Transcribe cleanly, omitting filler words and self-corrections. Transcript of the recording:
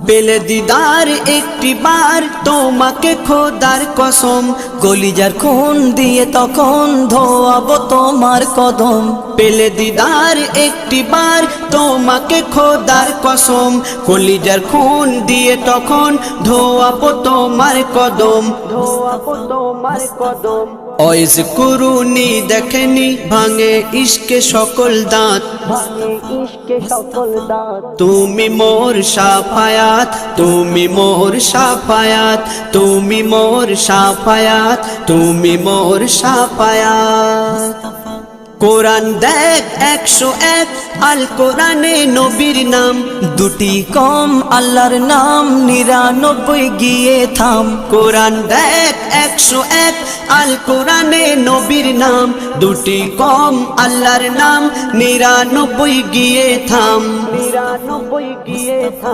পেলে দিদার একটি বার তোমাকে খোদার কসম, কলিজার খুন দিয়ে তখন ধোয়াবো তোমার কদম। পেলে দিদার একটি বার তোমাকে খোদার কসম, কলিজার খুন দিয়ে তখন ধোয়াবো তোমার কদম, ধোয়াবো তোমার কদম। ওয়াইজ কুরুনি দেখেনি ভাঙে ইশকে সকল দাঁত, তুমি মোর শাফায়াত, তুমি মোর শাফায়াত, তুমি মোর শাফায়াত, তুমি মোর শাফায়াত। কোরআন দেখ 101 আল কোরআনে নবীর নাম, দুটি কম আল্লাহর নাম 99 গিয়ে থাম। কোরআন দেখ 101 আল কোরআনে নবীর নাম, দুটি কম আল্লাহর নাম 99 গিয়ে থাম, 99 গিয়ে থাম।